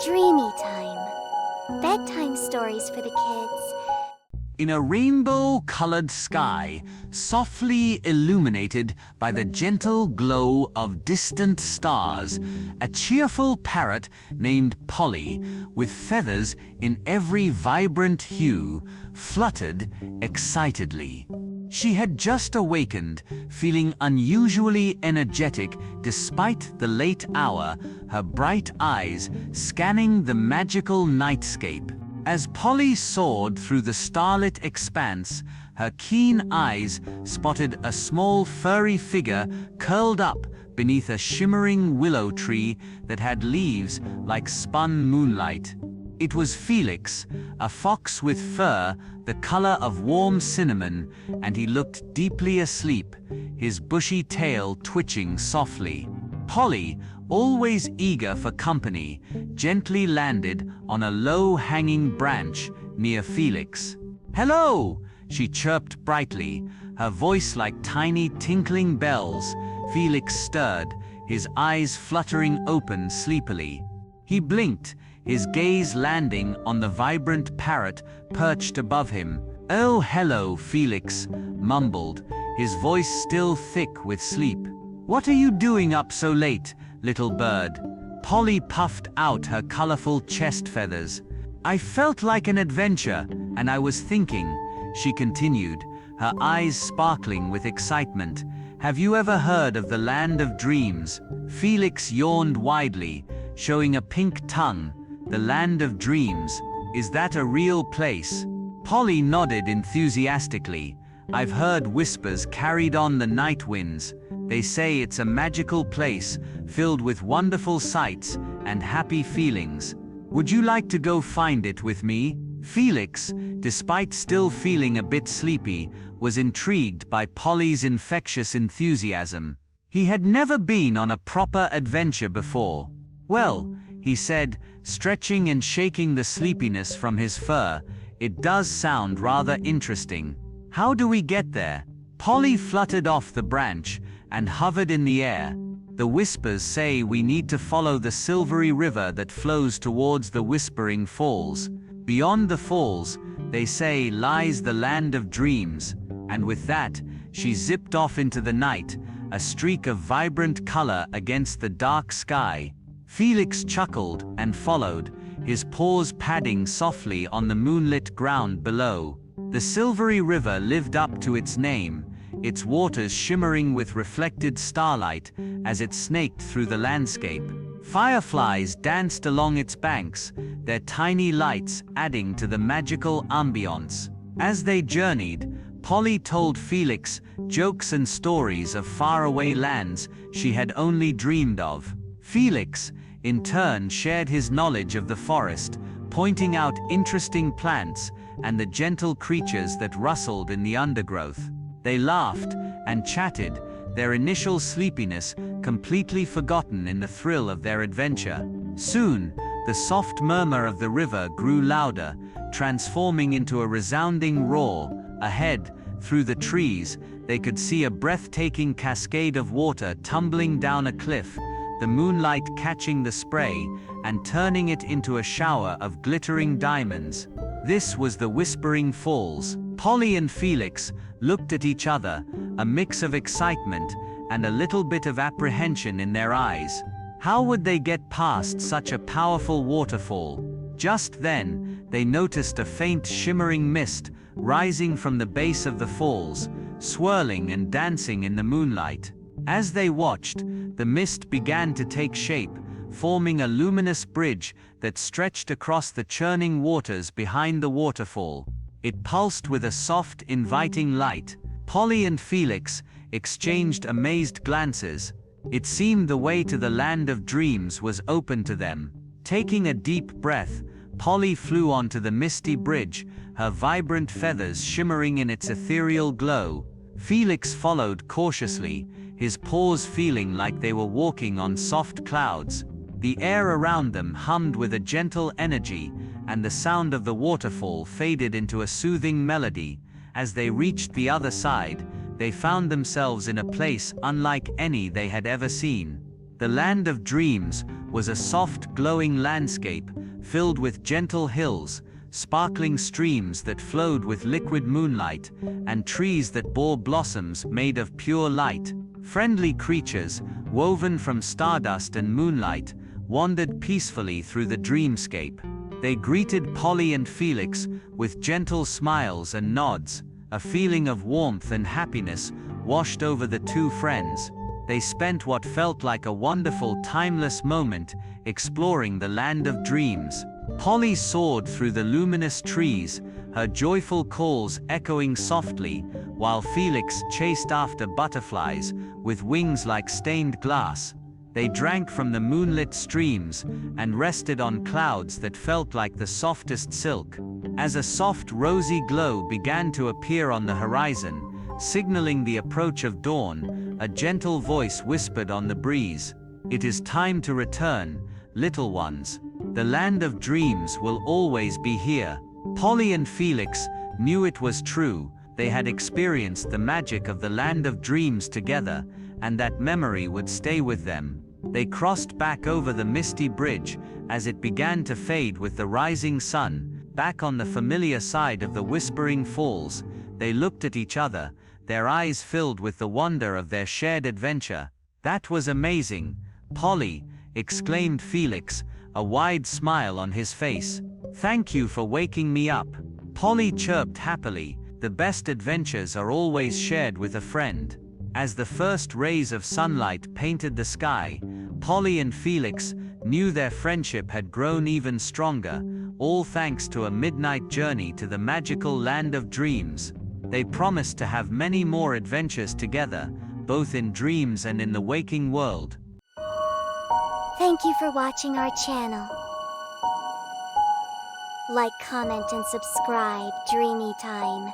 DreamyTime. Bedtime stories for the kids. In a rainbow-colored sky, softly illuminated by the gentle glow of distant stars, a cheerful parrot named Polly, with feathers in every vibrant hue, fluttered excitedly. She had just awakened, feeling unusually energetic despite the late hour, her bright eyes scanning the magical nightscape. As Polly soared through the starlit expanse, her keen eyes spotted a small furry figure curled up beneath a shimmering willow tree that had leaves like spun moonlight. It was Felix, a fox with fur the color of warm cinnamon, and he looked deeply asleep, his bushy tail twitching softly. Polly, always eager for company, gently landed on a low-hanging branch near Felix. "Hello!" she chirped brightly, her voice like tiny tinkling bells. Felix stirred, his eyes fluttering open sleepily. He blinked, his gaze landing on the vibrant parrot perched above him. "Oh, hello," Felix mumbled, his voice still thick with sleep. "What are you doing up so late, little bird?" Polly puffed out her colorful chest feathers. "I felt like an adventure, and I was thinking," she continued, her eyes sparkling with excitement. "Have you ever heard of the land of dreams?" Felix yawned widely, showing a pink tongue. "The land of dreams, is that a real place?" Polly nodded enthusiastically. "I've heard whispers carried on the night winds. They say it's a magical place, filled with wonderful sights and happy feelings. Would you like to go find it with me?" Felix, despite still feeling a bit sleepy, was intrigued by Polly's infectious enthusiasm. He had never been on a proper adventure before. "Well," he said, stretching and shaking the sleepiness from his fur, "it does sound rather interesting. How do we get there?" Polly fluttered off the branch and hovered in the air. "The whispers say we need to follow the silvery river that flows towards the Whispering Falls. Beyond the falls, they say, lies the land of dreams." And with that, she zipped off into the night, a streak of vibrant color against the dark sky. Felix chuckled and followed, his paws padding softly on the moonlit ground below. The silvery river lived up to its name, its waters shimmering with reflected starlight as it snaked through the landscape. Fireflies danced along its banks, their tiny lights adding to the magical ambience. As they journeyed, Polly told Felix jokes and stories of faraway lands she had only dreamed of. Felix, in turn, shared his knowledge of the forest, pointing out interesting plants and the gentle creatures that rustled in the undergrowth. They laughed and chatted, their initial sleepiness completely forgotten in the thrill of their adventure. Soon, the soft murmur of the river grew louder, transforming into a resounding roar. Ahead, through the trees, they could see a breathtaking cascade of water tumbling down a cliff, the moonlight catching the spray and turning it into a shower of glittering diamonds. This was the Whispering Falls. Polly and Felix looked at each other, a mix of excitement and a little bit of apprehension in their eyes. How would they get past such a powerful waterfall? Just then, they noticed a faint shimmering mist rising from the base of the falls, swirling and dancing in the moonlight. As they watched, the mist began to take shape, forming a luminous bridge that stretched across the churning waters behind the waterfall. It pulsed with a soft, inviting light. Polly and Felix exchanged amazed glances. It seemed the way to the land of dreams was open to them. Taking a deep breath, Polly flew onto the misty bridge, her vibrant feathers shimmering in its ethereal glow. Felix followed cautiously, his paws feeling like they were walking on soft clouds. The air around them hummed with a gentle energy, and the sound of the waterfall faded into a soothing melody. As they reached the other side, they found themselves in a place unlike any they had ever seen. The land of dreams was a soft, glowing landscape filled with gentle hills, sparkling streams that flowed with liquid moonlight, and trees that bore blossoms made of pure light. Friendly creatures, woven from stardust and moonlight, wandered peacefully through the dreamscape. They greeted Polly and Felix with gentle smiles and nods. A feeling of warmth and happiness washed over the two friends. They spent what felt like a wonderful, timeless moment exploring the land of dreams. Polly soared through the luminous trees, her joyful calls echoing softly, while Felix chased after butterflies with wings like stained glass. They drank from the moonlit streams and rested on clouds that felt like the softest silk. As a soft, rosy glow began to appear on the horizon, signaling the approach of dawn, a gentle voice whispered on the breeze, "It is time to return, little ones. The land of dreams will always be here." Polly and Felix knew it was true. They had experienced the magic of the land of dreams together, and that memory would stay with them. They crossed back over the misty bridge as it began to fade with the rising sun. Back on the familiar side of the Whispering Falls, they looked at each other, their eyes filled with the wonder of their shared adventure. "That was amazing, Polly," exclaimed Felix, a wide smile on his face. "Thank you for waking me up." Polly chirped happily. The best adventures are always shared with a friend. As the first rays of sunlight painted the sky, Polly and Felix knew their friendship had grown even stronger, all thanks to a midnight journey to the magical land of dreams. They promised to have many more adventures together, both in dreams and in the waking world. Thank you for watching our channel. Like, comment, and subscribe. Dreamy Time.